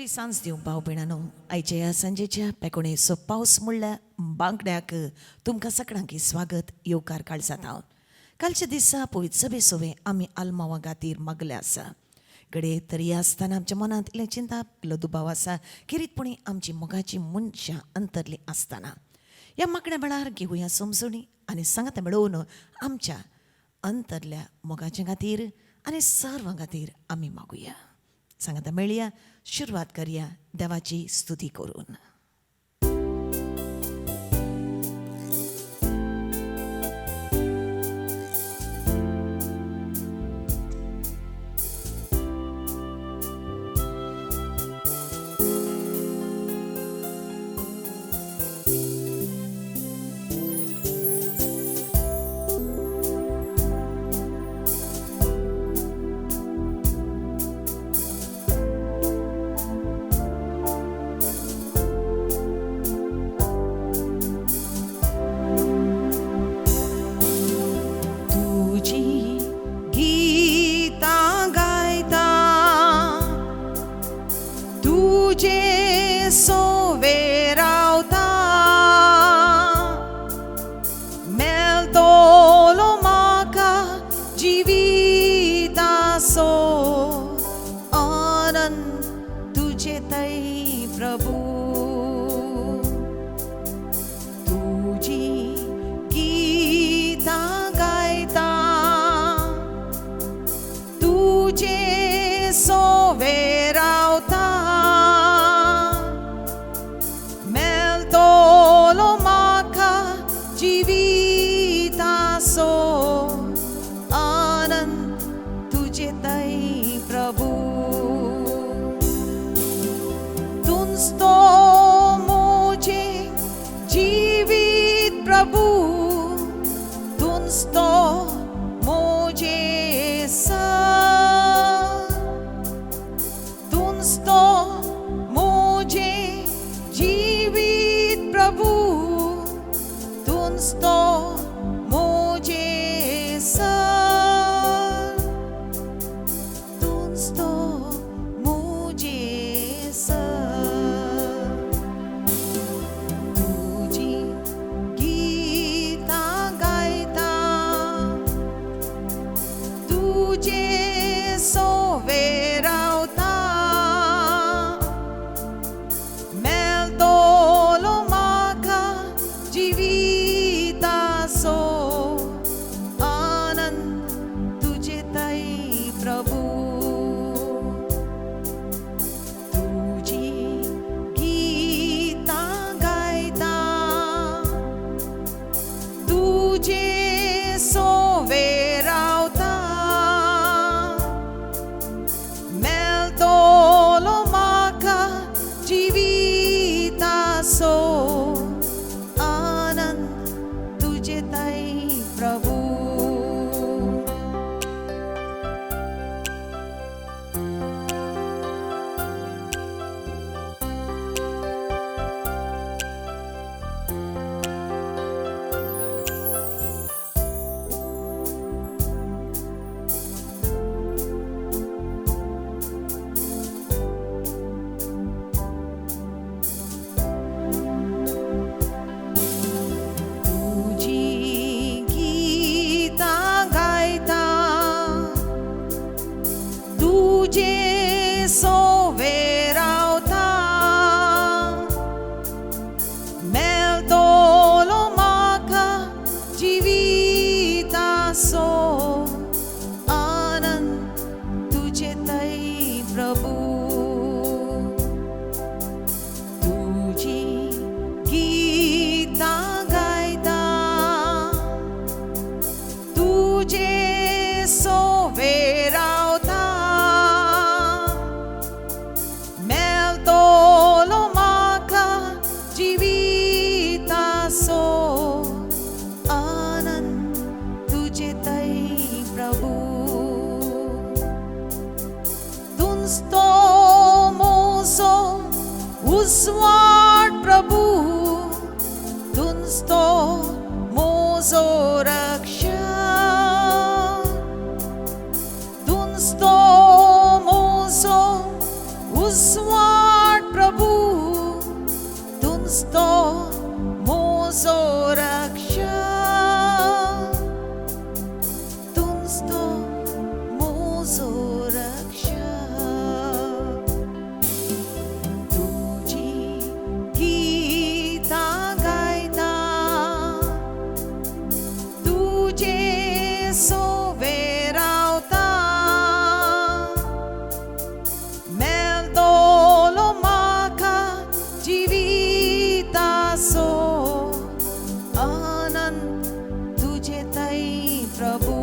बरी सांज दिवं भाव भयणांनो. आयच्या ह्या सांजेच्या पेकोणेचो पावस म्हणल्या बांगड्याक तुमकां सगळ्यांक स्वागत येवकार काळजात हांव. कालच्या दिसा पळयत सभे सोवे आमी आल्मांवा खातीर मागले आसा. घडये तरी आसतना आमच्या मनांत इल्लें चिंता इल्लो दुबाव आसा. किरीतपणी आमची मोगाची मनशां अंतरली आसतना ह्या मागण्या वेळार घेवया समजुणी आनी सांगात मेळोवन आमच्या अंतरल्या मोगाच्या खातीर आनी सर्वां खातीर आमी मागुया. सांगात मेळया, सुरवात करया देवाची स्तुती करून. Uswa रक्षा तुमस्तो मोजो रक्षा तुझी गीता गायता तुझे सोवे रावता मेलतलो म्हाका जिविताचो आनंद तुझे थंय प्रभू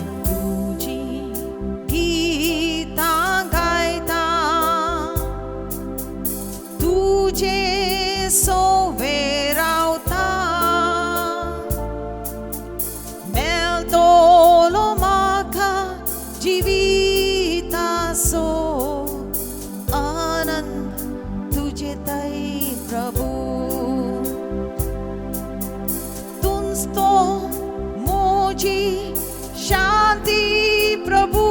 तुझी गीता गायता तुझे सोवे रावता मेलतलो म्हाका जिविताचो आनंद तुझे थंय प्रभू तुमस्तो मोजी शांती प्रभु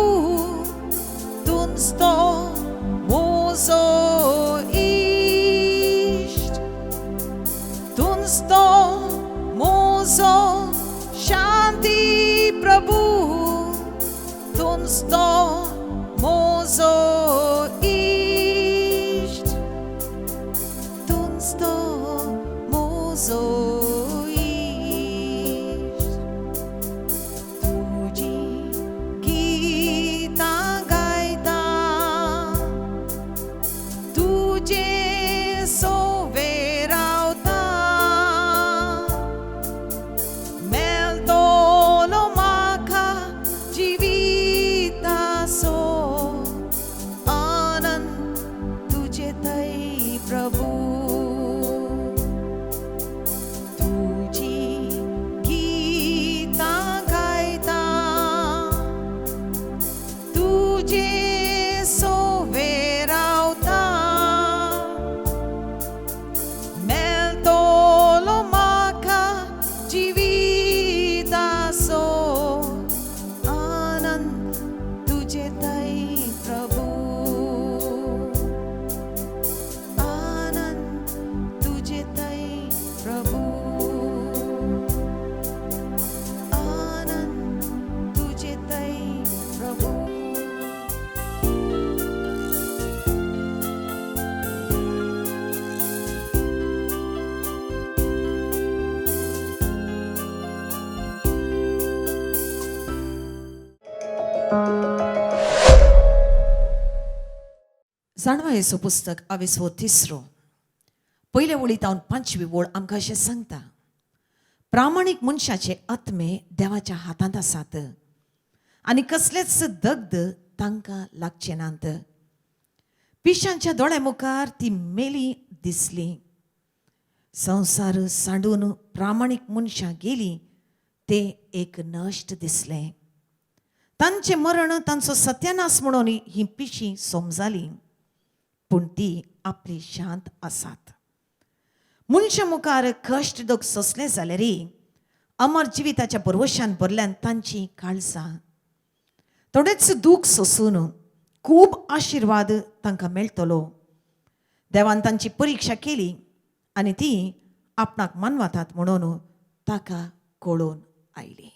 तुमस्तो मोजो इष्ट तुमस्तो मोजो शांती प्रभु तुमस्तो मोजो इष्ट तुमस्तो मोजो इष्ट तुझी गीता गायता तुझे सोवे रावता मेलतलो म्हाका जिविताचो आनंद तुझे थंय प्रभू तुझी गीता गायता तुझे सोवे रावता मेलतलो म्हाका जिविताचो आनंद तुझे थंय प्रभू आनंद तुझे थंय प्रभू आनंद तुझे थंय प्रभू जाणवा येसो पुस्तक 23 पयल्या वळींतावन 5वी वळ आमकां अशें सांगता प्रामाणीक मनशाचे आत्मे देवाच्या हातांत आसात आनी कसलेच दगद तांकां लागचे नात पिशांच्या दोळ्या मुखार ती मेली दिसली संवसार सांडून प्रामाणीक मनशां गेली ते एक नश्ट दिसले तांचे मरण तांचो सत्यानाश म्हणून ही पिशी समजाली पूण ती आपली शांत आसात मनशा मुखार कश्ट दूख सोंसले जाल्यारय अमर जिविताच्या परवशान भरल्यान तांची काळजां थोडेच दूख सोंसून खूब आशिर्वाद तांकां मेळटलो देवान तांची परिक्षा केली आनी ती आपणाक मानवतात म्हणून ताका कळोवन आयली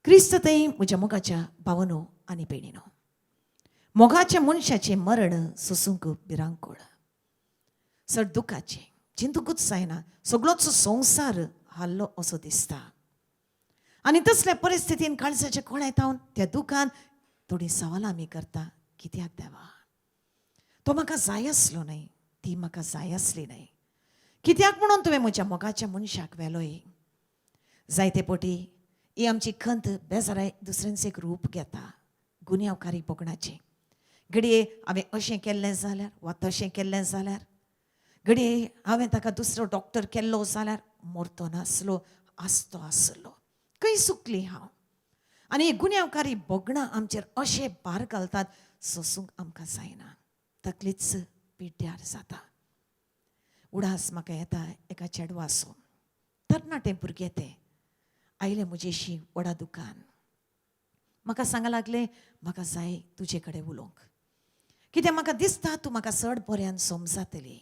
क्रिस्ततय म्हज्या मोगाच्या भावनो आनी भयणीनो मोगाच्या मनशाचें मरण सोंसूंक भिरांकूळ चड दुखाचें चिंतूकूच जायना सगळोच संवसार हाल्लो असो दिसता आनी तसल्या परिस्थितीन काळजाच्या कोळायतावन त्या दुखान थोडी सवालां आमी करता कित्याक देवा तो म्हाका जाय आसलो न्हय ती म्हाका जाय आसली न्हय कित्याक म्हणून तुवें म्हज्या मोगाच्या मनशाक व्हेलोय जायते पटी ही आमची खंत बेजाराय दुसऱ्यांचे एक रूप घेता गुन्यांवकारी बोगणाचें घडये हांवें अशें केल्लें जाल्यार वा तशें केल्लें जाल्यार घडये हांवें ताका दुसरो डॉक्टर केल्लो जाल्यार मरतो नासलो आसतो आसलो खंय सुकली हांव. आनी गुन्यांवकारी बोगणां आमचेर अशें भार घालतात, सोसूंक आमकां जायना. तकलीच पिड्ड्यार जाता. उडास म्हाका येता एका चेडवाचो. तरणाटें भुरगें तें. आयलें म्हजेशी व्हडा दुकान. म्हाका सांगूंक लागलें, म्हाका जाय तुजे कडेन उलोवंक. कित्याक म्हाका दिसता तूं म्हाका चड बऱ्यान समजतली.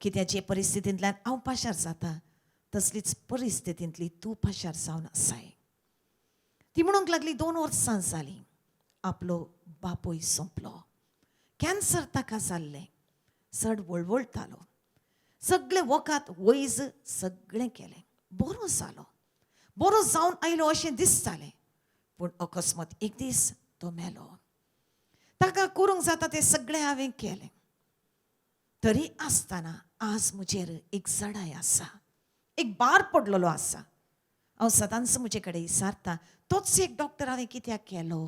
कित्याक जे परिस्थितींतल्यान हांव पाशार जाता, तसलीच परिस्थितींतली तूं पाशार जावन आसाय. ती म्हणूंक लागली 2 वर्सां जालीं आपलो बापूय सोंपलो. कॅन्सर ताका जाल्लें. चड वळवळटालो. सगळे वखद वैज सगळें केलें. बरो जालो. बरो जावन आयलो अशें दिसतालें. पूण अकस्मात एक दीस तो मेलो. ताका करूंक जाता तें सगळें हांवें केलें. तरी आसतना आज म्हजेर एक जडाय आसा. एक भार पडलेलो आसा. हांव सदांच म्हजे कडेन विचारता, तोच एक डॉक्टर हांवें कित्याक केलो?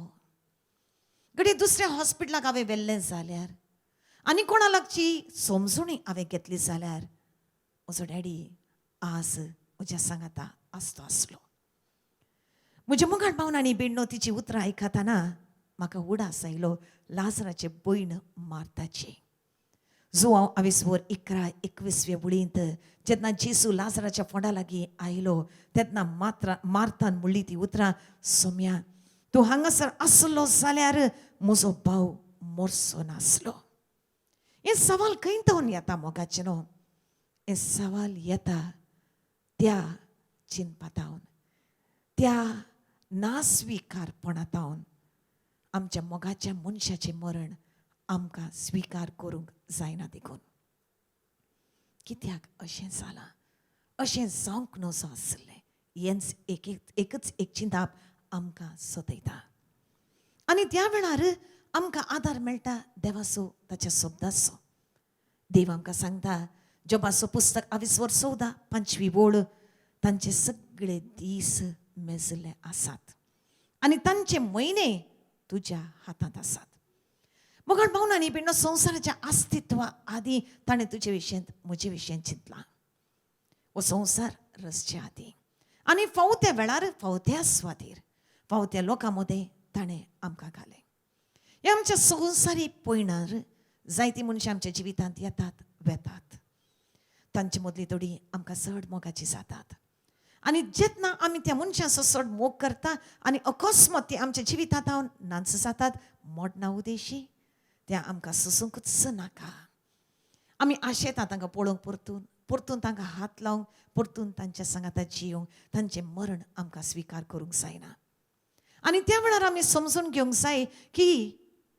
घडी दुसऱ्या हॉस्पिटलाक हांवें व्हेल्लें जाल्यार, आनी कोणा लागची समजुणी हांवें घेतली जाल्यार म्हजो डॅडी आज म्हज्या सांगाता आसतो आसलो. म्हज्या मुखार पावनांनी बिण्णो तिची उतरां आयकतना म्हाका उडास आयलो लाजराचे भयण मार्ताची. जो हांव 11:21 वळींत जेन्ना जेसू लाजराच्या फोंडा लागीं आयलो तेन्ना मार्तान म्हणली ती उतरां, सोम्या तूं हांगासर आसलो जाल्यार म्हजो भाव मरचो नासलो. हे सवाल खंय तावन येता मोगाचे न्हू. हे सवाल येता त्या चिंतपातावन, त्या नास्विकारपणातावन. आमच्या मोगाच्या मनशाचें मरण आमकां स्विकार करूंक जायना देखून. कित्याक अशें जालां? अशें जावंक नजो आसलें. हेंच एकच एक चिंताप आमकां सतयता. आनी त्या वेळार आमकां आदार मेळटा देवाचो, ताच्या शब्दाचो. देव आमकां सांगता, जोबाचो पुस्तक 22:14 ओळ, तांचे सगळे दीस मेजले आसात आनी तांचे म्हयने तुज्या हातांत आसात. मोगाळ भावनांनी बिण्णो संवसाराच्या अस्तित्वा आदीं ताणें तुजे विशयेंत म्हजे विशयेंत चिंतलां. हो संवसार रचचे आदीं आनी फावत्या वेळार फावत्या सुवातेर फावत्या लोकां मदें ताणें आमकां घालें. हे आमच्या संवसारी पयणार जायतीं मनशां आमच्या जिवितांत येतात वेतात. तांचे मदली थोडीं आमकां चड मोगाची जातात. आनी जेन्ना आमी त्या मनशाचो चड मोग करता आनी अकस्मात ती आमच्या जिवितांत हांव नाच जातात, मोडना उदेशी, त्या आमकां सोसूंकच नाका. आमी आशेता तांकां पळोवंक परतून परतून तांकां हात लावंक, परतून तांच्या सांगाता जियोंक, तांचें मरण आमकां स्विकार करूंक जायना. आनी त्या वेळार आमी समजून घेवंक जाय की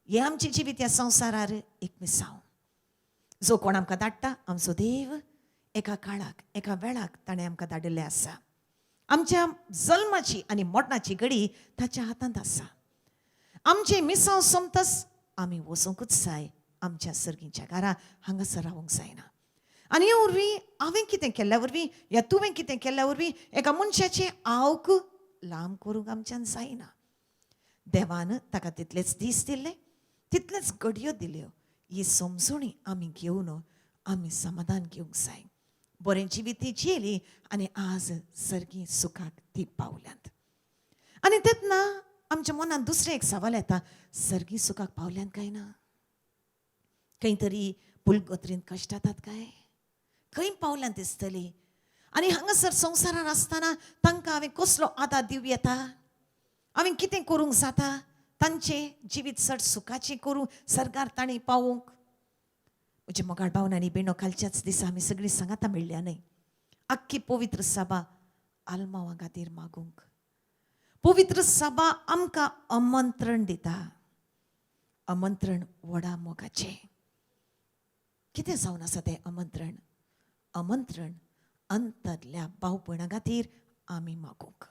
हे आमचें जिवीत ह्या संवसारार एक मिसांव. जो कोण आमकां धाडटा आमचो देव एका काळाक एका वेळाक ताणें आमकां धाडिल्लें आसा. आमच्या जल्माची आनी मरणाची घडी ताच्या हातांत आसा. आमचें मिसांव सोमतच आमी वचोंकूच जाय आमच्या सर्गीच्या घरा. हांगासर रावंक जायना. आनी हे वरवीं हांवें कितें केल्ल्या वरवीं या तुवें कितें केल्ल्या वरवीं एका मनशाचें आवक लांब करूंक आमच्यान जायना. देवान ताका तितलेच दीस दिल्ले, तितलेच घडयो दिल्यो. ही समजुणी आमी घेवन आमी समाधान घेवंक जाय. बरें जिवीत जियेली आनी आज सर्गी सुखाक ती पावल्यांत. आनी तेन्ना आमच्या मनांत दुसरें एक सवाल येता, सर्गी सुखाक पावल्यांत काय ना? खंय तरी पुलगोत्रींत कश्ट जातात काय? खंय पावल्यांत दिसतली? आनी हांगासर संवसारान आसतना तांकां हांवें कसलो आदार दिवं येता? हांवें कितें करूंक जाता तांचें जिवीत चड सुखाचें करूंक, सर्गार तांणी पावोवंक? म्हजे मोगाळ भावनांनी बिण्णो कालच्याच दिसा आमी सगळीं सांगाता मेळ्ळ्या न्हय. आख्खी पवित्र सभा आल्मांवा खातीर मागूंक. पवित्र सभा आमकां आमंत्रण दिता. आमंत्रण व्हडा मोगाचें. कितें जावन आसा तें आमंत्रण? आमंत्रण अंतरल्या भाव भयणां खातीर आमी मागूंक.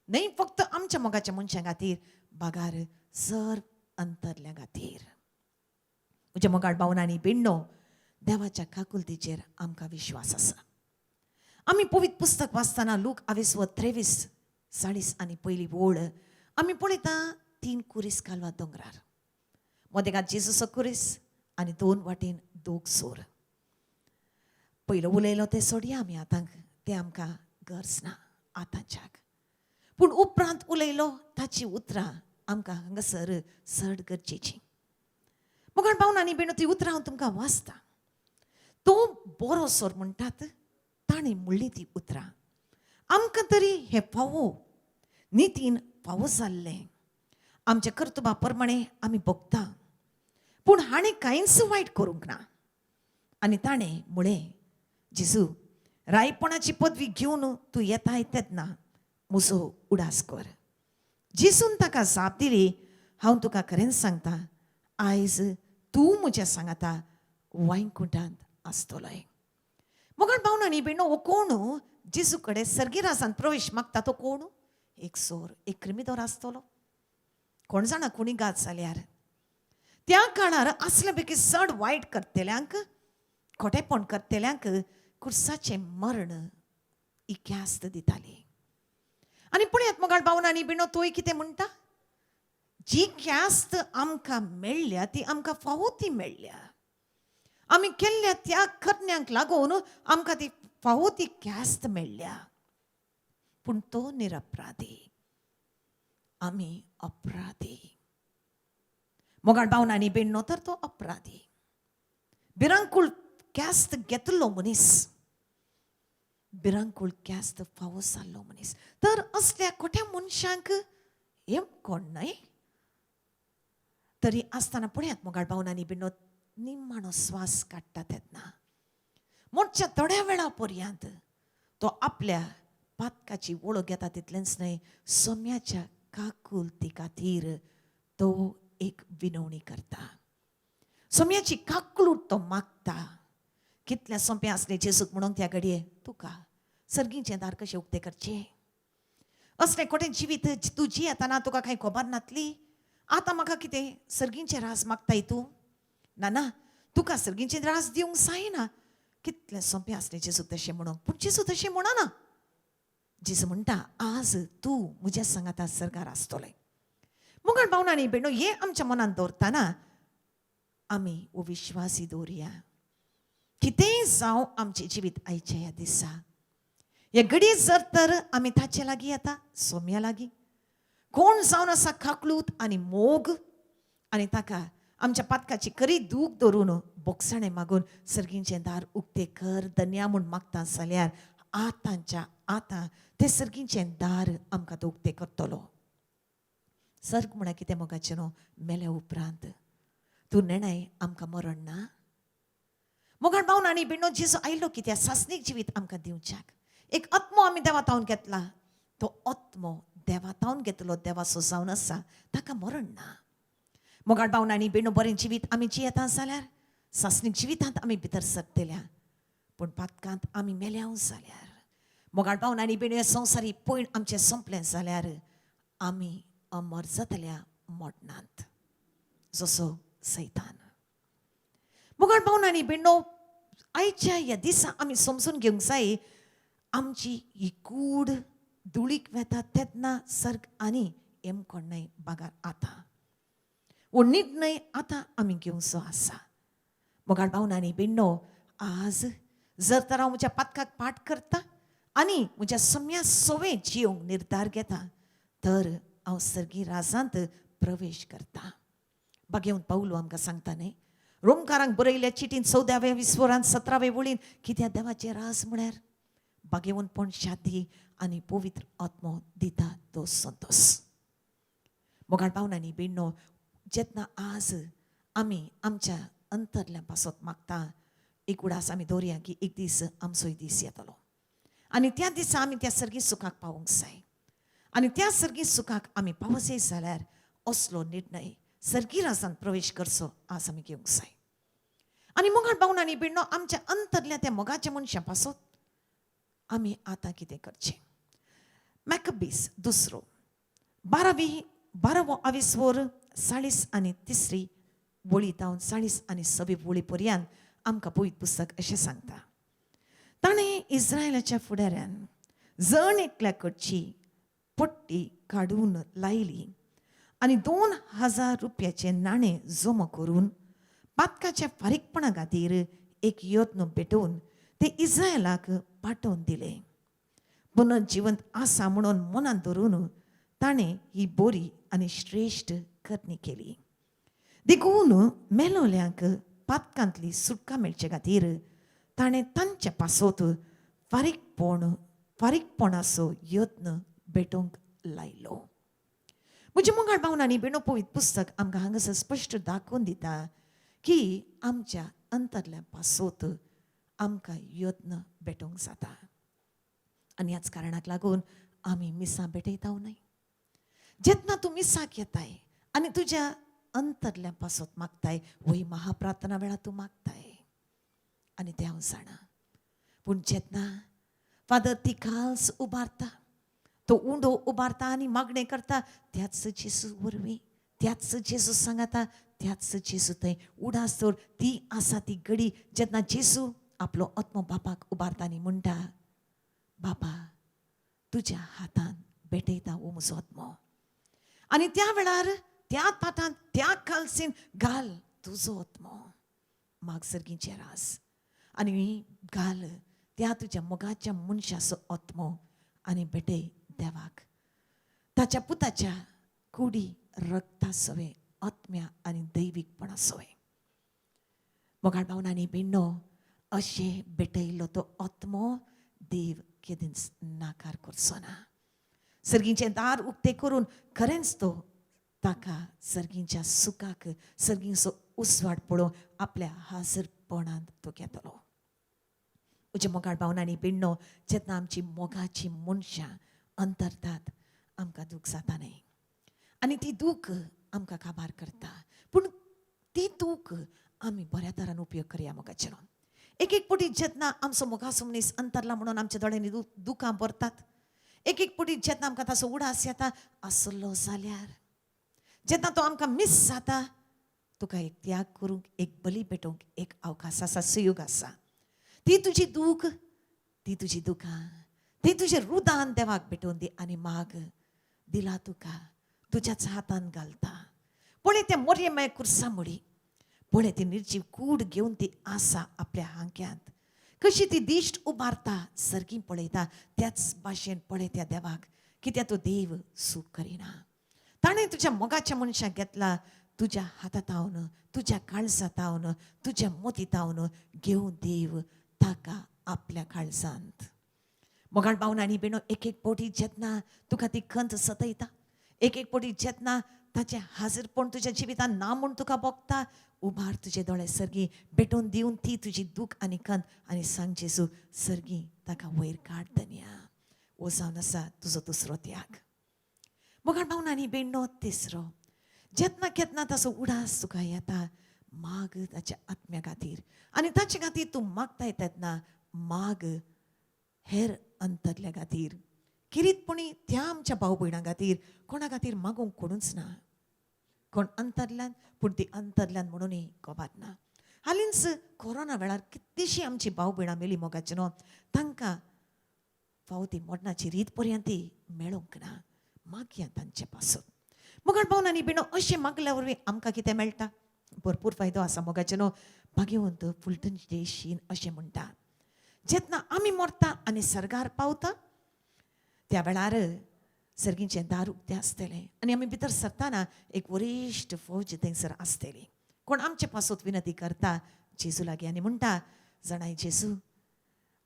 न्हय फक्त आमच्या मोगाच्या मनशां खातीर, बागार सर अंतरल्या खातीर. म्हज्या मोगाळ भावनांनी बिण्णो, देवाच्या काकुलतीचेर आमकां विश्वास आसा. आमी पवित्र पुस्तक वाचतना लूक 23:40 आनी पयली ओळ आमी पळयता 3 कुरीस कालवा दोंगरार. मदेगांत जेजूचो कुरीस आनी 2 वाटेन 2 सोर. पयलो उलयलो तें सोडया आमी आतां, तें आमकां गरज ना आतांच्याक. पूण उपरांत उलयलो ताची उतरां आमकां हांगासर चड गरजेची. मोगाळ भावन आनी भयणो, ती उतरां हांव तुमकां वाचतां. तो बरो सोर म्हणटात ताणें म्हणली ती उतरां. आमकां तरी हे फावो नितीन फावो जाल्लें, आमच्या कर्तुबा प्रमाणें आमी भोगता. पूण हाणें कांयच वायट करूंक ना. आनी ताणें म्हळें, जेजू, रायपणाची पदवी घेवन तूं येता तेन्ना म्हजो उडास कर. जेजून ताका जाप दिली, हांव तुका खरेंच सांगता, आयज तूं म्हज्या सांगाता वैकुंठांत आसतलोय. मोगाळ भावन आनी भयणो, हो कोण जेजू कडेन सर्गी राजांत प्रवेश मागता? तो कोण? एक सोर, एक क्रिमीदोर आसतलो. कोण जाणा कोणी गात जाल्यार त्या काळार असले पैकी चड वायट करतल्यांक, खोटेपण करतल्यांक कुर्साचें मरण ही ख्यास्त दिताली. आनी पळयात मोगाळ भावन आनी भयणो, तोय कितें म्हणटा? जी ख्यास्त आमकां मेळ्ळ्या ती आमकां फावो ती मेळ्ळ्या. आमी केल्ल्या त्या करण्यांक लागून आमकां ती फावो ती ख्यास्त मेळ्ळ्या. पूण तो निरपराधी, आमी अपराधी. मोगाळ भावन आनी भयणो, तर तो अपराधी. भिरांकूळ ख्यास्त घेतलो मनीस, भिरांकूळ ख्यास्त फावो जाल्लो मनीस. तर असल्या खोट्या मनशांक हें कोण न्हय. तरी आसतना पळयात मोगाळ भावन आनी भयणो, निमाणो स्वास काडटा तेन्ना मोडच्या थोड्या वेळा पर्यंत तो आपल्या पातकाची वळख घेता. तितलेंच न्हय, सोम्याच्या काकुलती खातीर तो एक विनवणी करता. सोम्याची काकुलूट तो मागता. कितलें सोंपें आसलें जेजूक म्हणूंक त्या घडये, तुका सर्गीचें दार कशें उक्तें करचें. असलें खोटें जिवीत तूं जियेतना तुका कांय खबर नासली. आतां म्हाका कितें सर्गीचें रास मागताय तूं? ना ना, तुका सर्गीचें रास दिवंक जायना. कितलें सोंपें आसलें जेजू तशें म्हणूंक. पूण जेजू तशें म्हणना. जेजू म्हणटा, आज तूं म्हज्या सांगाता सर्गार आसतलें. मोगाळ भावन आनी भयणो, हें आमच्या मनांत दवरतना आमी हो विश्वासी दवरया. कितेंय जावं आमचें जिवीत आयच्या ह्या दिसा, हे घडये जर तर आमी ताचे लागीं येता, सोम्या लागीं, कोण जावन आसा काकलूत आनी मोग, आनी ताका आमच्या पातकाची खरी दूख धरून बोगसाणें मागून सर्गीचें दार उक्तें कर धन्या म्हूण मागता जाल्यार आतांच्या आतां तें सर्गीचें दार आमकां तो उक्तें करतलो. सर्ग म्हळ्यार कितें मोगाचें न्हू, मेल्या उपरांत तूं नेणाय आमकां मरण ना. मोगाळ भावन आनी भयणो, जेजू आयलो कित्या? सासणीक जिवीत आमकां दिवच्याक. एक आत्मो आमी देवातावन घेतला. तो आत्मो देवातावन घेतलो देवाचो जावन आसा, ताका मरण ना. मोगाळ भावन आनी भयणो, बरें जिवीत आमी जियेता जाल्यार सासणीक जिवितांत आमी भितर सरतल्या. पूण पातकांत आमी मेल्या जाल्यार, मोगाळ भावन आनी भयणो, संवसारी पयण आमचें सोंपलें जाल्यार आमी अमर जातल्या मोडणांत, जसो सैतान. मोगाळ भावन आनी भयणो, आयच्या ह्या दिसा आमी समजून घेवंक जाय, आमची ही कूड धुळीक वेता तेन्ना सर्ग आनी हेम कोणाय बागार आतां. हो निर्णय आतां आमी घेवचो आसा. मोगाळ भावन आनी भयणो, आज जर तर हांव म्हज्या पातकाक पाठ करता आनी म्हज्या सोम्या सोवे जियोंक निर्धार घेता, तर हांव सर्गी राजांत प्रवेश करता. बागेवन पावलो आमकां सांगता न्हय, रोमकारांक बरयल्या चिटीन 14व्या विस्वरांत 17वे वळीन, कित्या देवाचे रास म्हळ्यार बागेवनपण, शांती आनी पवित्र आत्मो दिता तो संतोष. मोगाळ भावन आनी भयणो, जेन्ना आज आमी आमच्या अंतरल्या पासत मागता, एक उडास आमी दवरया की एक दीस आमचोय दीस येतलो आनी त्या दिसा आमी त्या सर्गी सुखाक पावूंक जाय. आनी त्या सर्गी सुखाक आमी पावसे जाल्यार असलो निर्णय सर्गी राजांत प्रवेश करचो आज आमी घेवंक जाय. आनी मोगाळ भावन आनी भयणो, आमच्या अंतरल्या त्या मोगाच्या मनशा पासत आमी आतां कितें करचें? मॅकबीस दुसरो 12वो आविस्वर 40 आनी 3 वळी जावन 40 आनी 6 वळी पर्यंत आमकां पवित्र पुस्तक अशें सांगता. ताणें इस्रायलाच्या फुडाऱ्यान जण एकल्या कडची पट्टी काडून लायली आनी 2000 रुपयाचें नाणें जमो करून पातकाच्या फारीकपणा खातीर एक यत्न पेटोवन ते इस्रायलाक पाठोवन दिले. पुनर्जिवंत आसा म्हणून मनात धरून ताणें ही बोरी आनी श्रेश्ठ करणी केली. देखून मेलोल्यांक पातकांतली सुटका मेळचे खातीर ताणें तांचे पासोत फारीकपणाचो यत्न भेटोवंक लायलो. म्हजे मोगाळ भावनांनी बेणो पवित्र पुस्तक आमकां हांगासर स्पश्ट दाखोवन दिता की आमच्या अंतरल्या पासोत आमकां यत्न भेटोवंक जाता. आनी ह्याच कारणाक लागून आमी मिसां भेटयता न्हय. जेन्ना तूं मिसाक येताय आनी तुज्या अंतरल्या पासोत मागताय, वही महाप्रार्थना वेळा तूं मागताय आनी तें हांव जाणा. पूण जेन्ना फादर ती खास उबारता, तो उंडो उबारता आनी मागणें करता, त्याच जेजू वरवीं, त्याच जेजू सांगाता, त्याच जेजू थंय उडास तर ती आसा ती घडी जेन्ना जेजू आपलो आत्मो बापाक उबारता आनी म्हणटा, बाबा तुज्या हातान भेटयता हो म्हजो आत्मो. आनी त्या वेळार त्या ताटांत त्या कालसीन घाल तुजो आत्मो. माग सर्गीचे रास आनी घाल त्या तुज्या मोगाच्या मनशाचो आत्मो आनी भेटय देवाक. ताच्या पुताच्या कुडी रक्ता सवे आत्म्या आनी दैवीकपणा सवे. मोगाळ भावनांनी भिण्णो अशें भेटयलो तो आत्मो देव केदींच नाकार करचो ना. सर्गींचें दार उक्तें करून खरेंच तो ताका सर्गींच्या सुखाक सर्गींचो उसवाड पळोवन आपल्या हाजरपणांत तो घेतलो. म्हज्या मोगाळ भावनांनी भिण्णो जेन्ना आमची मोगाची मनशां अंतरतात आमकां दूख जाता न्हय. आनी ती दूख आमकां काबार करता. पूण ती दूख आमी बऱ्या तरान उपयोग करया मोगाचेर. एक एक पटी जेन्ना आमचो मोगाचो मनीस अंतरला म्हणून आमच्या दोळ्यांनी दुखां भरतात. एक एक पटी जेन्ना आमकां ताचो उडास येता आसलो जाल्यार, जेन्ना तो आमकां मिस जाता, तुका एक त्याग करूंक, एक बली पेटोवंक एक अवकाश आसा, संयोग आसा. ती तुजी दूख, ती तुजी दुखां, ती तुजें रुदान देवाक भेटोवन दी आनी माग. दिला तुका, तुज्याच हातान घालता. पळय त्या मोरयेमय कुर्सा मुडी, पळय ती निर्जीव कूड घेवन ती आसा आपल्या हांक्यांत. कशी ती दिश्ट उबारता, सर्गी पळयता, त्याच भाशेन पळय त्या देवाक, कित्याक तो देव सूख करिना. ताणें तुज्या मोगाच्या मनशाक घेतला, तुज्या हातांतावन, तुज्या काळजांतावन, तुज्या मोतीतावन घेवन देव ताका आपल्या काळजांत. मोगाळ भावनांनी बेणो एक एक पोटी जेन्ना तुका ती खंत सतयता, एक एक पोटी जेन्ना ताचें हाजीरपण तुज्या जिवितांत ना म्हूण तुका भोगता, उबार तुजे दोळे सर्गी भेटोवन दिवन ती तुजी दूख आनी खंत आनी सांग जेजू सर्गी ताका वयर काड धन्या. हो जावन आसा तुजो दुसरो त्याग. मोगाळ भावनांनी बेणो तिसरो, जेन्ना केन्ना ताचो उडास तुका येता, माग ताच्या आत्म्या खातीर. आनी ताचे खातीर तूं मागता तेन्ना माग हेर अंतरल्या खातीर. किरीतपणी त्या आमच्या भाव भयणां खातीर कोणा खातीर मागूंक कोणूच ना. कोण अंतरल्यान, पूण ती अंतरल्यान म्हणूनय कोबार ना. हालींच कोरोना वेळार कितलीशीं आमची भाव भयणां मेली मोगाची न्हू, तांकां फावती मरणाची रीत पर्यंत मेळोंक ना. मागया तांचे पासून. मोगाळ भावनांनी बिणो अशें मागल्या वरवीं आमकां कितें मेळटा? भरपूर फायदो आसा मोगाचे न्हू. भाग्यवंत फुलटन देशीन अशें म्हणटा, जेन्ना आमी मरता आनी सर्गार पावता त्या वेळार सर्गींचें दार उक्तें आसतलें आनी आमी भितर सरतना एक वरिश्ट फौज थंयसर आसतली. कोण आमचे पासत विनंती करता जेजू लागीं आनी म्हणटा, जाणाय जेजू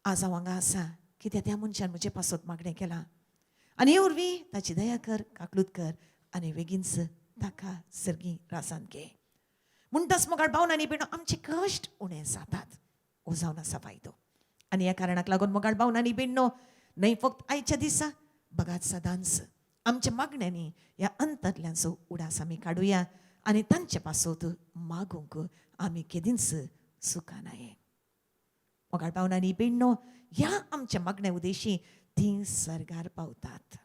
आज हांव हांगा आसा कित्याक त्या मनशान म्हजे पासत मागणें केलां आनी हे वरवीं ताची दया कर, काकलूत कर आनी बेगीनच ताका सर्गी रासान घे. म्हणटाच मोगाळ भावनांनी बिणो आमचे कश्ट उणें जातात. हो जावन आसा फायदो. आनी ह्या कारणाक लागून मोगाळ भावनांनी बिण्णो न्हय फक्त आयच्या दिसा बगात सदांच आमच्या मागण्यांनी ह्या अंतरल्यांचो उडास आमी काडुया आनी तांचे पासत मागूंक आमी केदींच सुखानाये. मोगाळ भावनांनी बिण्णो ह्या आमच्या मागण्या उदेशी ती सर्गार पावतात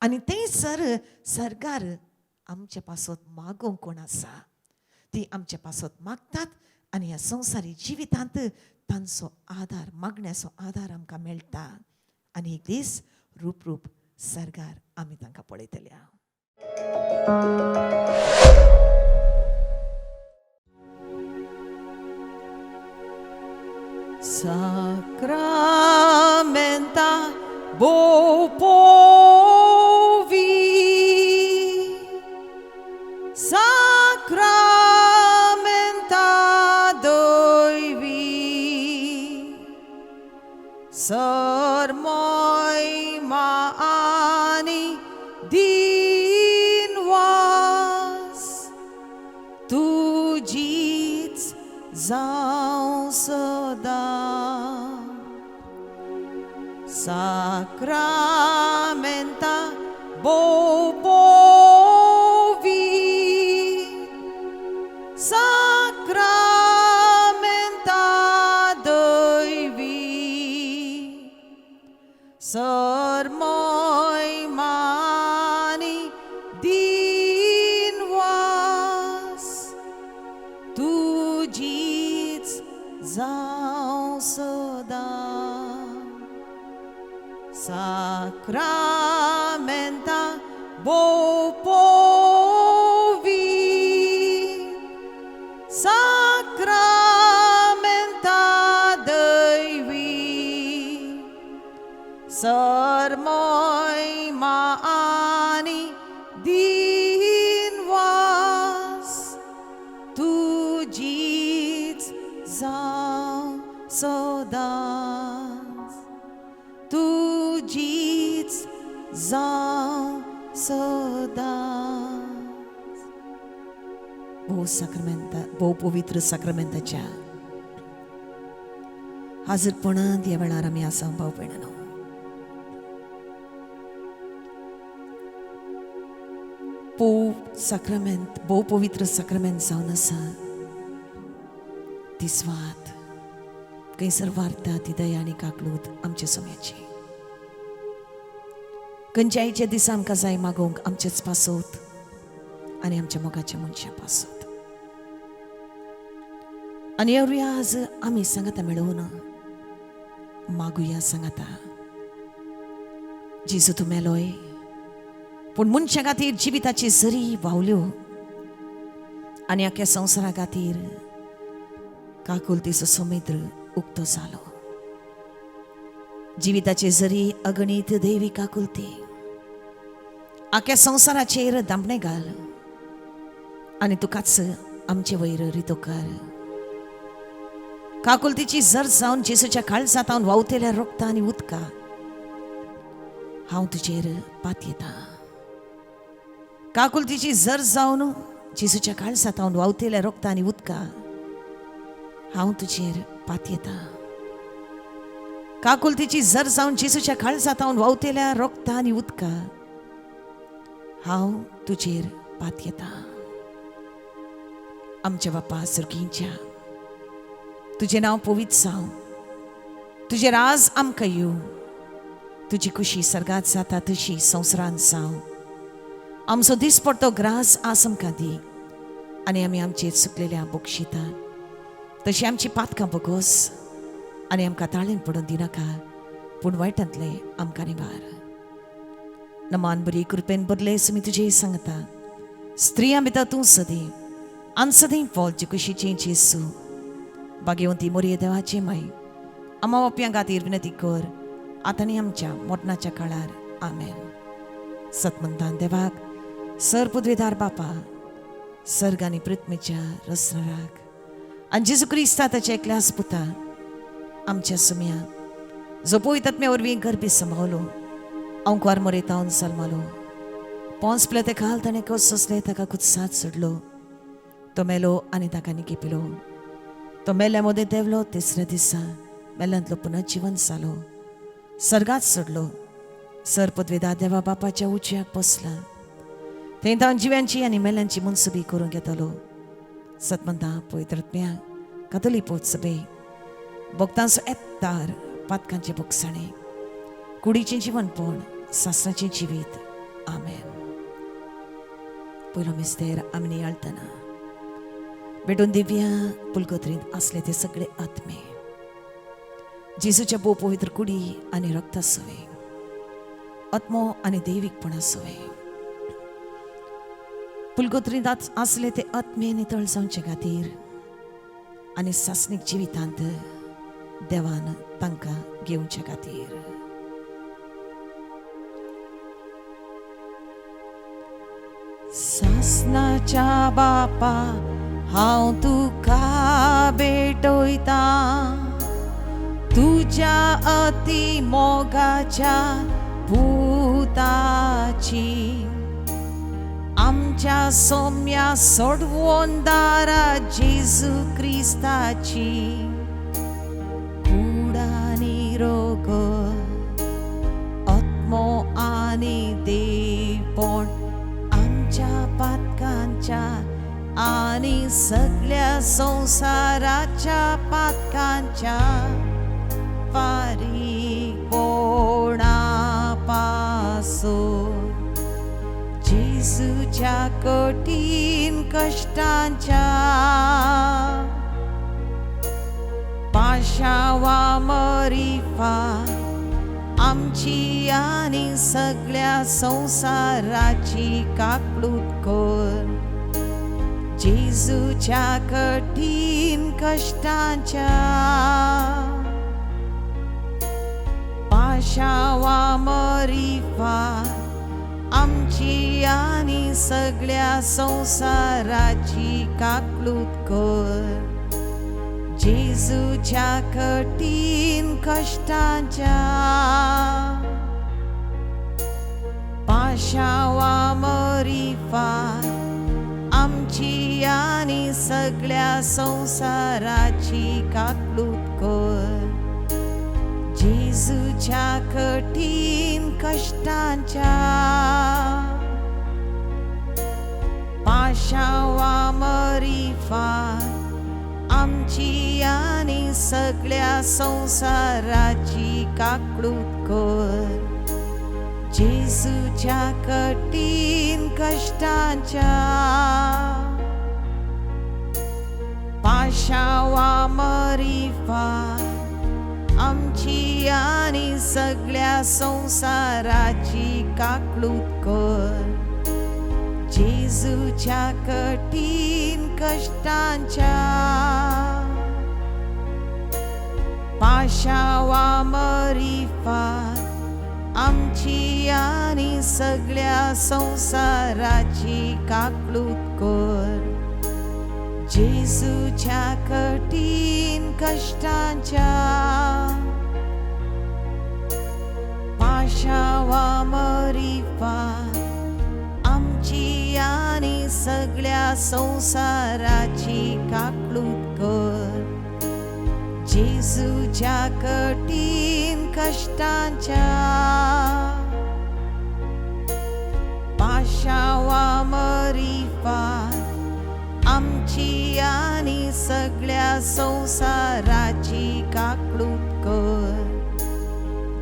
आनी ते सर्गार आमच्या पासत मागूंक कोण आसा ती आमच्या पासत मागतात आनी ह्या संवसारी जिवितांत तांचो आधार, मागण्याचो आधार आमकां मेळटा आनी एक दीस रूप रूप सर्गार आमी तांकां पळयतल्या. Sacramenta sacramenta bopovi sacramenta dăivi sărmăi mani din vas tu jiți zau să da sacramenta bopovi sacramenta dăivi sărmăi mani din vas tu jiți zau să dați tu jiți zau să dați बहु पवित्र सक्रमेंटाच्या हाजीरपणांत ह्या वेळार आमी आसा भाव भयणांनो. बहु पवित्र सक्रमेंट जावन आसा ती स्वात खंयसर वार्ता ती दया आनी काकलूत आमच्या सोम्याची. खंयच्यायच्या दिसा आमकां जाय मागोवंक आमचेच पासोत आनी आमच्या मोगाच्या मनशा पासोत. आनी एवढी आज आमी सांगाता मेळून मागुया सांगाता जेजू तूं मेलोय पूण मनशा खातीर जिविताची झरी व्हांवल्यो आनी आख्या संवसारा खातीर काकुलतेचो समुद्र उक्तो जालो. जिविताचे झरी अगणित देवी काकुलती आख्या संवसाराचेर दामणे घाल आनी तुकाच आमचे वयर रितो कर. काकुलतीची झर जावन जेजूच्या काळजांत व्हांवतल्या रोगता आनी उदका हांव तुजेर पात येता. काकुलतीची झर जावन जेजूच्या काळजांत व्हांवतल्या रोगता आनी उदका हांव तुजेर पात येता. काकुलतीची झर जावन जेजूच्या काळजांत व्हांवतल्या रोगता आनी उदका हांव तुजेर पात येता. आमच्या बापा सुर्गींच्या तुजें नांव पवित्र जावं, तुजें राज आमकां येवं, तुजी खुशी सर्गांत जाता तशी संवसारांत जावं. आमचो दिसपडटो ग्रास आस आमकां दी आनी आमी आमचेर चुकलेल्या बक्षिता तशी आमची पातकां बगोस आनी आमकां ताळेन पडून दिनाका पूण वायटांतले आमकां निवार. नमान बरी कृपेन बदले सुमी तुजे सांगता स्त्रियां भितर तूं सदी आनी सदैं फॉलची कुशीचें जेसू भाग्यवंती मोरये देवाचे माई आमा बापयां खातीर विनंती कर आतां आनी आमच्या मरणाच्या काळार आमेन. सतमंतान देवाक सर पदवेदार बापा सर्ग आनी पृथ्वीच्या रचणाराक आनी जेजू क्रिस्ता ताच्या एकल्याच पुता आमच्या सुम्या जो पवित्रात्म्या वरवीं गरबी सांबाळलो अंकवार मोरयतावन सलमालो पोंस पिले ते खाल ताणें कस सोंसले ताका कुत्सात सोडलो. तो मेलो आनी ताका निकेपिलो. तो मेल्या मदें देवलो तिसऱ्या दिसा मेल्यांतलो पुनर्जीवन जालो सर्गात सोडलो. सर पदवेदार देवा बापाच्या उज्याक बसला. थंय तावन जिव्यांची आनी मेल्यांची मनसुबी करून घेतलो. सतमंता पवित्रात्म्या कातोलीक पोवचबे भक्तांचो येत्तार पातकांचे बगसाणे कुडीचें जिवनपण सासणाचें जिवीत आमेन. पयलो मिस्तेर आमी नियाळतना भेटून दिव्या पुलकोत्रींत असले ते सगळे आत्मे जेजूच्या भोव पवित्र कुडी आनी रक्ता सवे आत्मो आनी दैवीकपण सवे पुलकोत्रींत असले ते आत्मे नितळ जावचे खातीर आनी सासनीक जिवितांत देवान तांकां घेवचे खातीर. सासनाच्या बापा हांव तुका भेटयता तुज्या अति मोगाच्या भुताची आमच्या सौम्या सोडवोंदारा जेजू क्रिस्ताची कुडानी रोग आणि सगळ्या संसाराच्या पातकांच्या पारीकपणापासून जेजूच्या कठीण कष्टांच्या पाशावा मरीफा आमची आणि सगळ्या संसाराची काकलूत कर. जेजूच्या कठीण कष्टांच्या पाशावा मरीफा आमची आणि सगळ्या संसाराची काकलूत कर. जेजूच्या कठीण कष्टांच्या पाशावा मरीफा आमची आणि सगळ्या संसाराची काकलूत कर. जेजूच्या कठीण कष्टांच्या पाशावा मरीफा आमची आणि सगळ्या संसाराची काकलूत कर. जेजूच्या कठीण कष्टांच्या पाशावा मरीफा आमची आणि सगळ्या संसाराची काकलूत कर. जेजूच्या कठीण कष्टांच्या पाशावा मरीफा आमची आणि सगळ्या संसाराची काकलूत कर. जेजूच्या कठीण कष्टांच्या पाशावा मरीफा आमची आणि सगळ्या संसाराची काकलूत कर. जेजूच्या कठीण कष्टांच्या पाशावा मरीफा आमची आणि सगळ्या संसाराची काकलूत कर.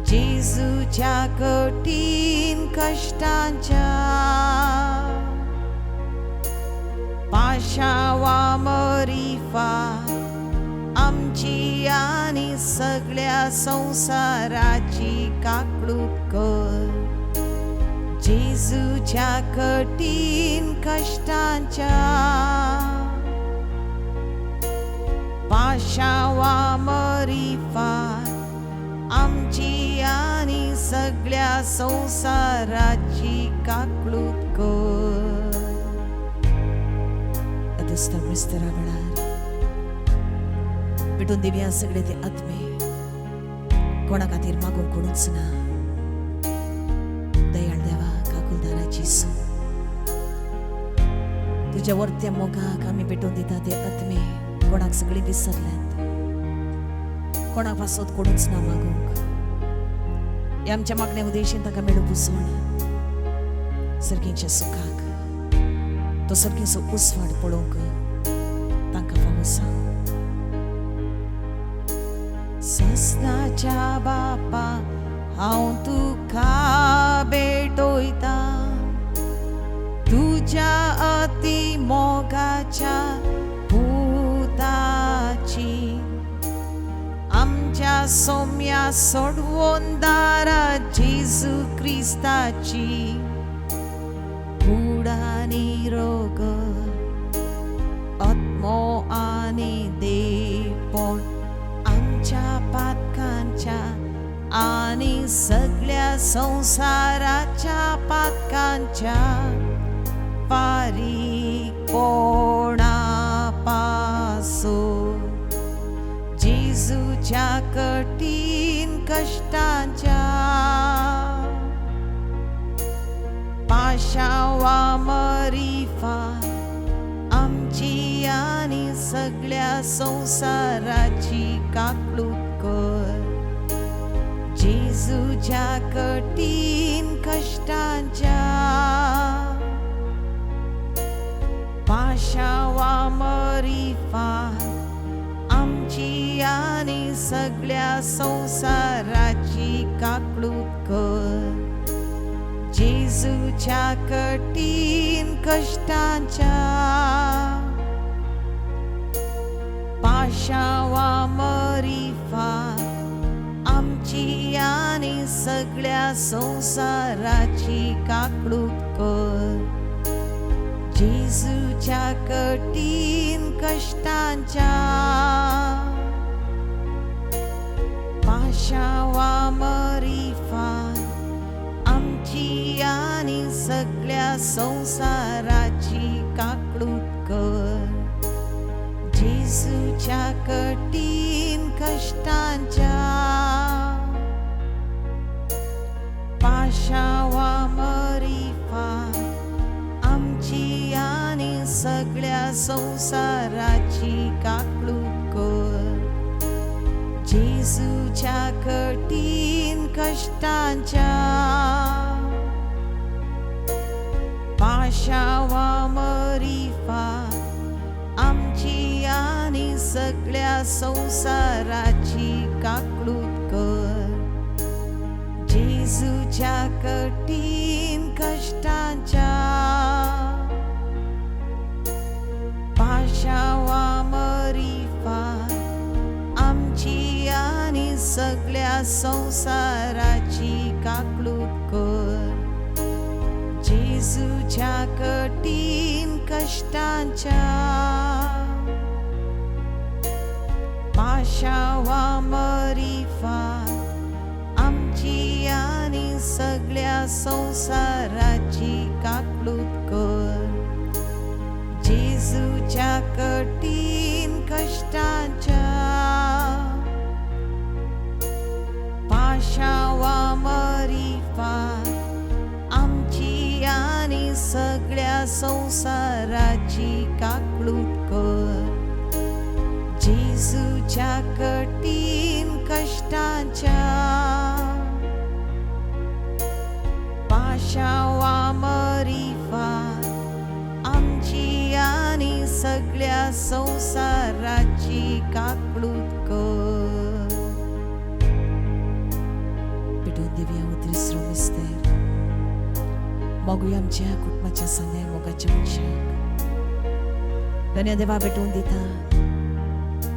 जेजूच्या कठीण कष्टांच्या पाशावा मरीफा आमची आणि सगळ्या संसाराची काकलूत कर. जेजूच्या कठीण कष्टांच्या पाशावा मरीफा आमची आणि सगळ्या संसाराची काकलूत कर. अदुस्तमिस्तरागणार भेटून दिव्या सगळे ते आत्मे कोणा खातीर मागून कोणूच ना. दयाळ देवा काकुलदाराची सू तुझ्या वरत्या मोगाक आमी भेटून दिता ते आत्मे कोणाक सगळी विसरल्यात. कोणाक पासत कोणूच ना मागूंक हे आमच्या मागण्या उद्देशीन ताका मेळू पुसवण सर्गींच्या सुखाक तो सर्गीचो उसवाड पळोवंक तांकां फावो सांग. सस्नाच्या बापा हांव तुका भेटोयता तुझ्या अति मोगाच्या पुताची आमच्या सोम्या सोडवून दारा जेजू क्रिस्ताची कुडानी रोग आत्मो आणि देवपण आमच्या पातकांच्या आणि सगळ्या संसाराच्या पातकांच्या पारीकपणापासून जेजूच्या कठीण कष्टांच्या पाशावा मरीफा आमची आणि सगळ्या संसाराची काकलूत कर. जेजूच्या कठीण कष्टांच्या पाशा फार आमची आणि सगळ्या संसाराची काकलूत कर. जेजूच्या कठीण कष्टांच्या पाशावा मरी फार आमची आणि सगळ्या संसाराची काकलूत कर. जेजूच्या कठीण कष्टांच्या पाशावा मरी फार आमची आणि सगळ्या संसाराची काकलूत कर. जेजूच्या कठीण कष्टांच्या पाशावा मरी फार आमची आणि सगळ्या संसाराची काकलूत कर. जेजूच्या कठीण कष्टांच्या पाशावा मरी फार आमची आणि सगळ्या संसाराची काकलूत कर. जेजूच्या कठीण कष्टांच्या पाशावा मरी फार आमची आणि सगळ्या संसाराची काकलूत कर. जेजूच्या कठीण कष्टांच्या पाशावा मरी फार आमची आणि सगळ्या संसाराची काकलूत कर. जेजूच्या कठीण कष्टांच्या पाशावा मरी फार आमची आणि सगळ्या संसाराची काकलूत कर. जेजूच्या कठीण कष्टांच्या पाशावा मरी फार आमची आणि सगळ्या संसाराची काकलूत कर. भेटून देऊया उतरिस्रो मिस्तेर. मागूया आमच्या कुटुंबाच्या सगळ्या मोगाच्या मनशाक. धन्य देवा भेटून दिता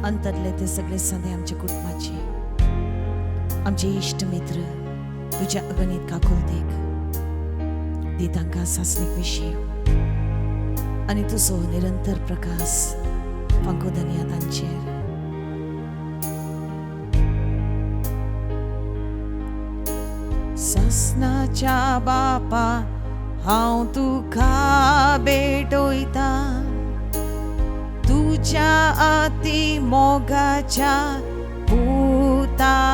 अंतरले ते सगळे सगळे आमच्या कुटुंबाचे आमचे इष्ट मित्र तुझ्या अगणित काकुलतेक दी तांकां सासणीक विशीं आनी तुजो निरंतर प्रकाश फांको धन्या तांचेर. सासणाच्या बापा हांव तुका भेटोयता तुझ्या अति मोगाच्या पुताची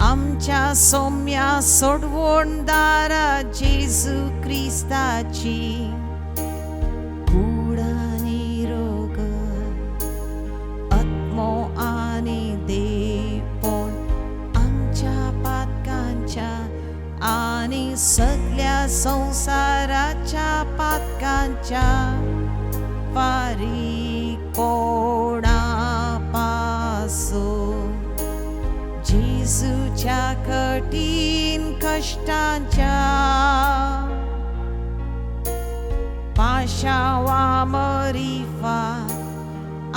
आमच्या सौम्या सोडवणदारा जेजू क्रिस्ताची कूड आनी रोग आत्मो आनी देवपण आमच्या पातकांच्या आनी सगळ्या संसाराच्या पातकांच्या फारीक पोडा पासून जेजूच्या कठीण कष्टांच्या पाशावा मरी फार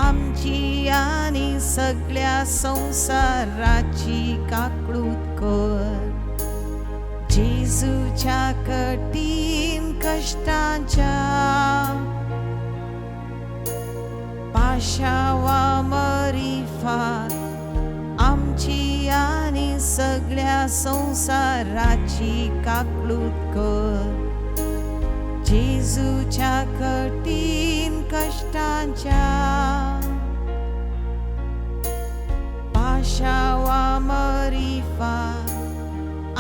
आमची आणि सगळ्या संसाराची काकलूत कर. जेजूच्या कठीण कष्टांच्या पाशावा मरी फार आमची आणि सगळ्या संसाराची काकलूत कर. जेजूच्या कठीण कष्टांच्या पाशावा मरी फार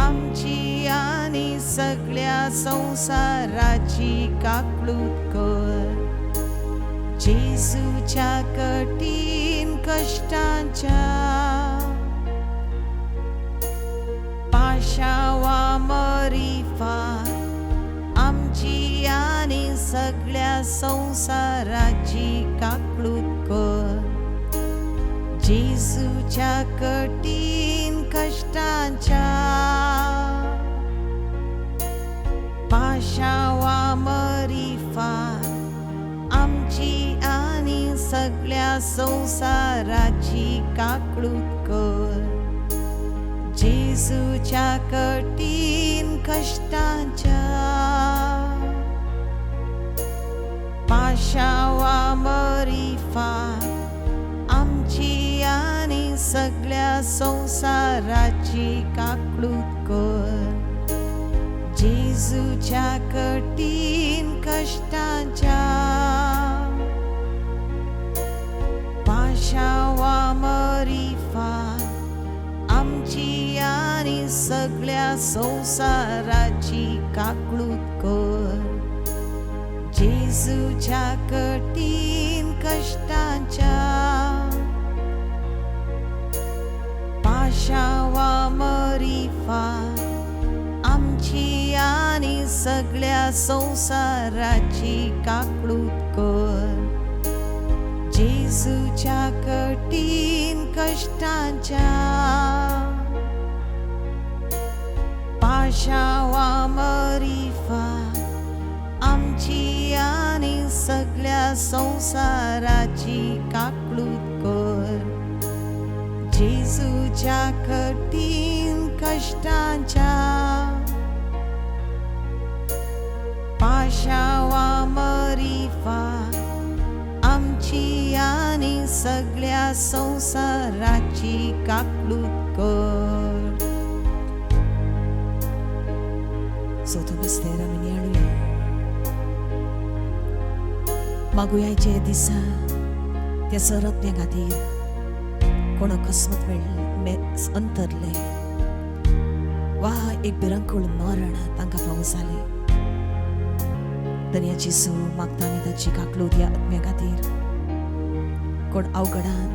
आमची आणि सगळ्या संसाराची काकलूत कर. जेजूच्या कठीण कष्टांच्या पाशावा मरी फार आमची आणि सगळ्या संसाराची काकळूत कर. जेजूच्या कठीण कष्टांच्या पाशावा मरी फार आमची आणि सगळ्या संसाराची काकळूत कर. जेजूच्या कठीण कष्टांच्या पाशावा मरी फार आमची आणि सगळ्या संसाराची काकळूत कर. जेजूच्या कठीण कष्टांच्या पाशावा मरी फार आमची आणि सगळ्या संसाराची काकळूत कर. जेजूच्या कठीण कष्टांच्या पाशावा मरी फार आमची आणि सगळ्या संसाराची काकळूत कर. जेजूच्या कठीण कष्टांच्या पाशावा मरी फार आमची आणि सगळ्या संसाराची काकळूत कर. जेजूच्या कठीण कष्टांच्या पाशावा मरी फार आमची आणि सगळ्या संसाराची काकळूत कर. सोतोबस्तेर आमी नियाळुया. मागुयाचे दिसा त्या सरत्ने खातीर कोण अकस्मात अंतरले वा एक भिरांकूळ मरण तांकां पावस जालें. धन्याची सू मागता आमी ताची काकळूत ह्या आत्म्या खातीर. कोण अवघडान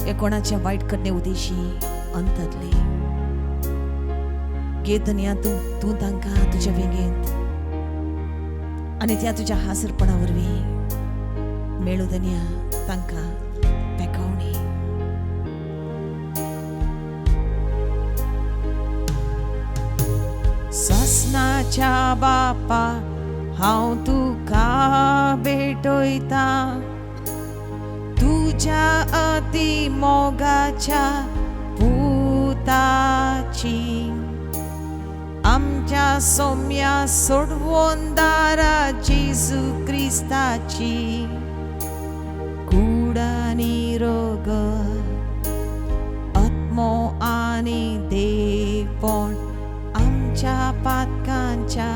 या कोणाच्या वायट करणे उदेशी अंतरले गे धन्या तूं तांकां तुज्या वेंगेंत आनी त्या तुज्या हासरपणा वरवीं मेळू धन्या तांकां पेकावणी. सासनाच्या बापा हांव तुका भेटयता तुज्या अति मोगाच्या पुताची. आमच्या सोम्या सोडवून दारा जेजू क्रिस्ताची कुडानी रोग आत्मो आणि देवपण आमच्या पातकांच्या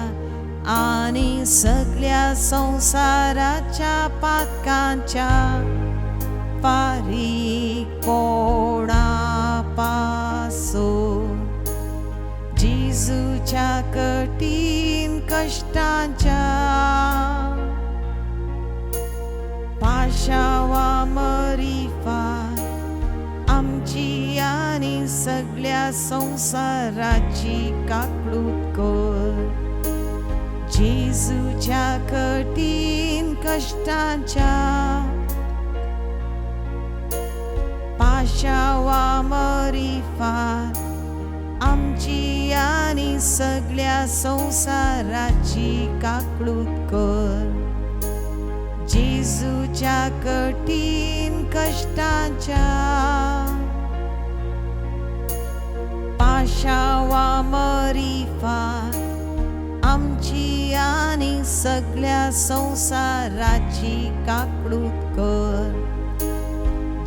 आणि सगळ्या संसाराच्या पातकांच्या पारीकपणापासून जेजूच्या कठीण कष्टांच्या पाशावा मरी फार आमची आणि सगळ्या संसाराची काकळूत कर. जेजूच्या कठीण कष्टांच्या पाशावा मरी फार आमची आणि सगळ्या संसाराची काकळूत कर. जेजूच्या कठीण कष्टांच्या पाशावा मरी फार आमची आणि सगळ्या संसाराची काकळूत कर.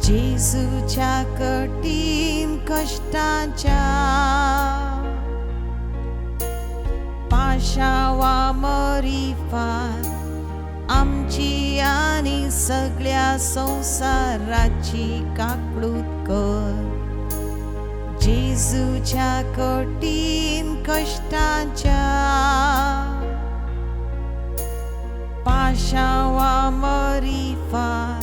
जेजूच्या कठीण कष्टांच्या पाशावा मरी फार आमची आणि सगळ्या संसाराची काकळूत कर. जेजूच्या कठीण कष्टांच्या पाशावा मरी फार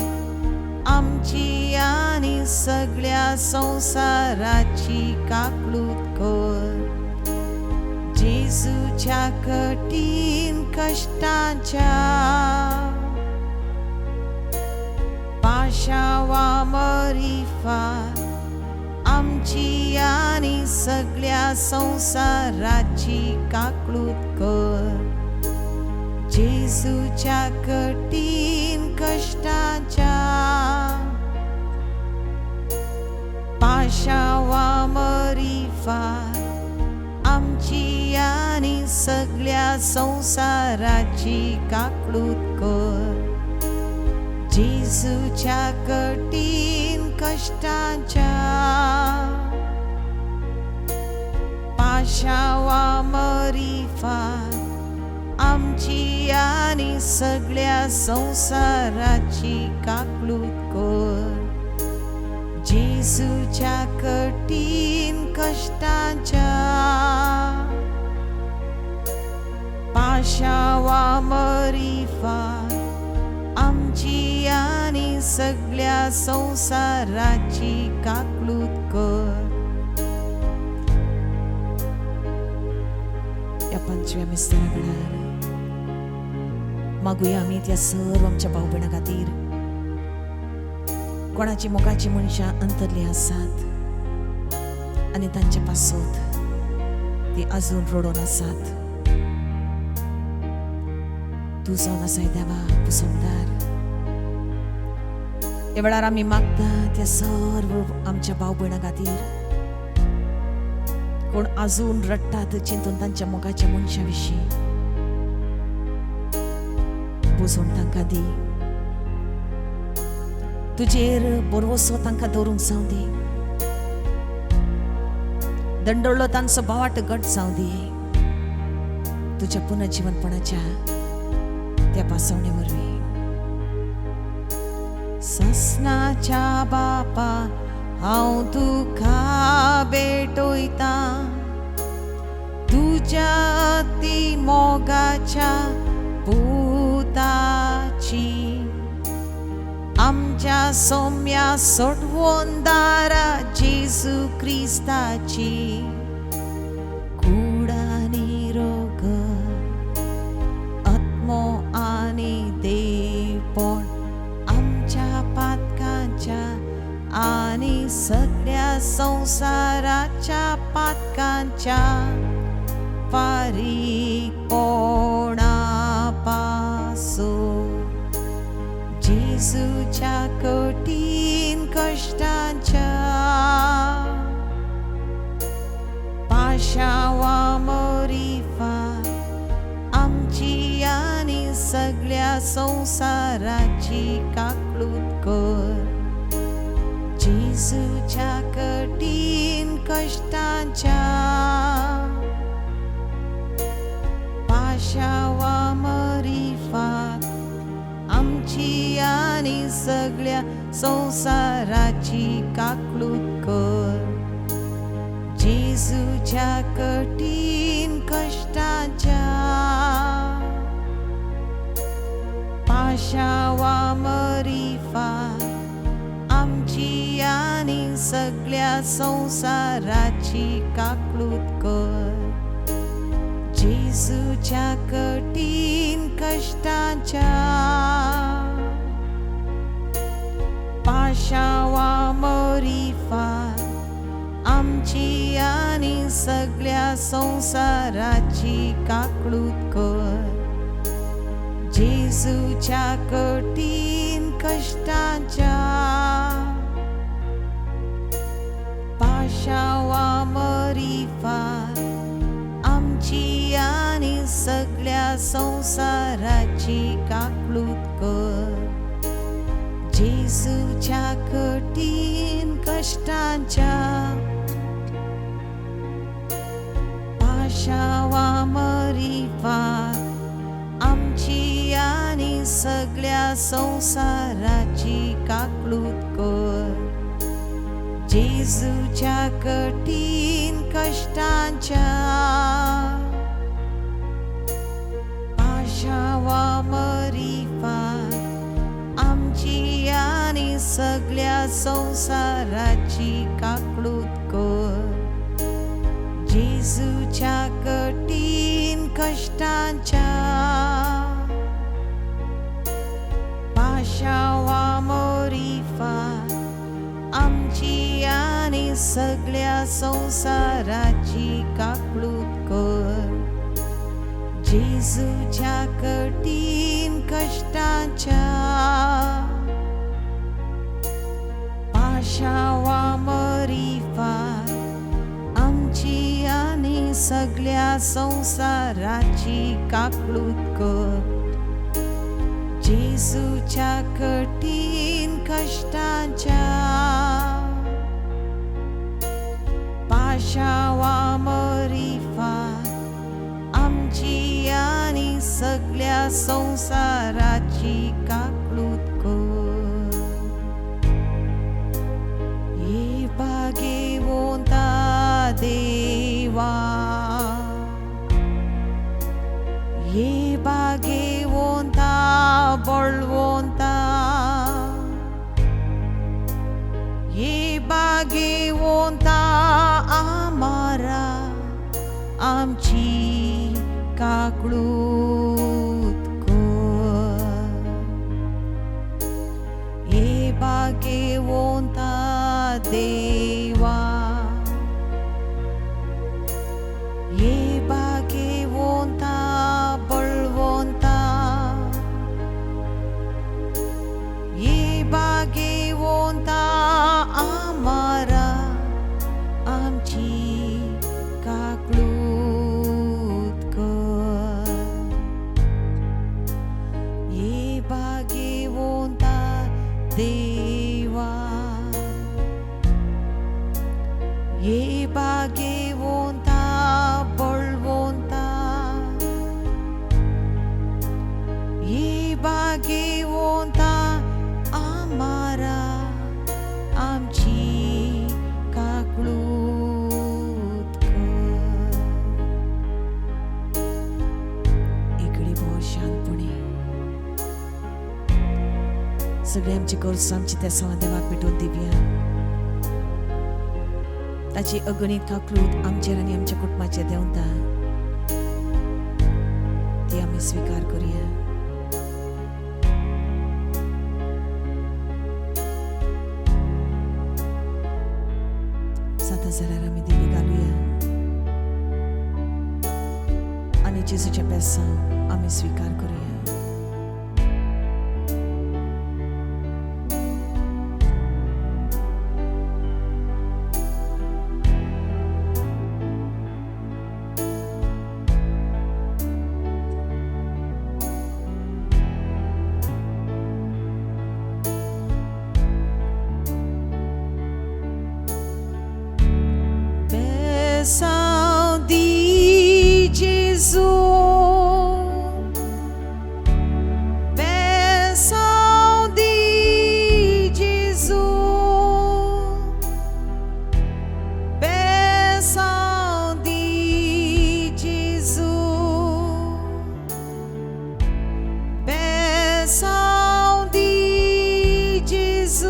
आमची आणि सगळ्या संसाराची काकळूत कर. जेजूच्या कठीण कष्टाच्या पाशावामरी फार आमची आणि सगळ्या संसाराची काकलूत कर. जेजूच्या कठीण कष्टाच्या पाशावामरी फार आमची आणि सगळ्या संसाराची काकलूत कर. जेजूच्या कठीण कष्टाच्या पाशावामरी फार आमची आणि सगळ्या संसाराची काकलूत कर. जेजूच्या कठीण कष्टाच्या पाशावामरी फार आमची आणि सगळ्या संसाराची काकलूत कर. या पंचव्या मिस्त्राकडे मागूया आम्ही त्या सर्व आमच्या भाऊ भयणां खातीर कोणाची मोगाची मनशां अंतरली आसात आणि तांच्या पासत ती अजून रडून आसात. तू जावन आसाय देवा पुसमदार. ह्या वेळार आमी मागता त्या सर्व आमच्या भाऊ भयणां खातीर कोण अजून रडटात चिंतून तांच्या मोगाच्या मनशां विशीं बुजवण तांकां दी. तुजेर बरोसो तांकां दवरूंक जावं दी. दंडोळ्ळो तांचो भावाट घट जावं दी. तुज्या पुनर्जीवनपणाच्या त्या पासवणे वरवीं ससनाच्या बापा हांव तुका भेटोयता. तुज्या अती मोगाच्या पुताची आमच्या सौम्या सोडवोंदारा जेजू क्रिस्ताची कुडा निरोग आत्मो आणि देवपण आमच्या पातकांच्या आणि सगळ्या संसाराच्या पातकांच्या फारीकपणापासून जेजूच्या कठीण कष्टाच्या पाशावामरी फार आमची आणि सगळ्या संसाराची काकलूत कर. जेजूच्या कठीण कष्टाच्या पाशावामरी फार आमची आणि सगळ्या संसाराची काकलूत कर. जेजूच्या कठीण कष्टाच्या पाशावामरी फार आमची आणि सगळ्या संसाराची काकलूत कर. जेजूच्या कठीण कष्टाच्या पाशावामरी फार आमची आणि सगळ्या संसाराची काकलूत कर. जेजूच्या कठीण कष्टाच्या पाशावामरी फार आमची आणि सगळ्या संसाराची काकलूत कर. जेजूच्या कठीण कष्टाच्या पाशावामरी फार आमची आणि सगळ्या संसाराची काकलूत कर. जेजूच्या कठीण कष्टाच्या पाशावामरी फार आमची आणि सगळ्या संसाराची काकलूत कर. जेजूच्या कठीण कष्टाच्या सगळ्या संसाराची काकळूत कर. जेजूच्या कठीण कष्टाच्या पाशावा मरीफात आमची आणि सगळ्या संसाराची काकळूत कर. जेजूच्या कठीण कष्टाच्या पाशावा मरीफात आमची आणि सगळ्या संसाराची काकळूत कर. ये बागेवोंता देवा, ये बागेवोंता बळवोंता, ये बागेवोंता आमारा आमची काकळूत कर. ये बागेवोंता देवा, ये बागेवोंता बळवोंता, ये बागेवोंता आमारा आमची काकळूत कर. ये बागेवोंता देवा, ये बागेवोंता बळवोंता, ये बागेवोंता आमारा आमची काकळूत कर. इकडे बहुत शांतपणे सगळे आमची कर्ज आमची त्या सवा देवाक भेटून दिवया. ताची अगणित काकळूत आमचेर आनी आमच्या कुटुंबाचेर देंवता ती आमी स्वीकार करूया. सात हजारार आमी दिवी घालुया आनी जेजूच्या पेसां आमी स्वीकार करूया. Saudi Jésus, Saudi Jésus, Saudi Jésus, Saudi Jésus,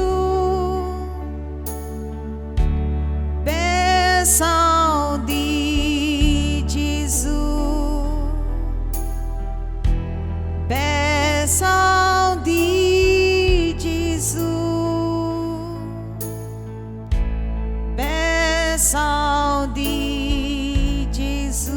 Saudi Jésus, Saudi Jésus, Saudi Jésus,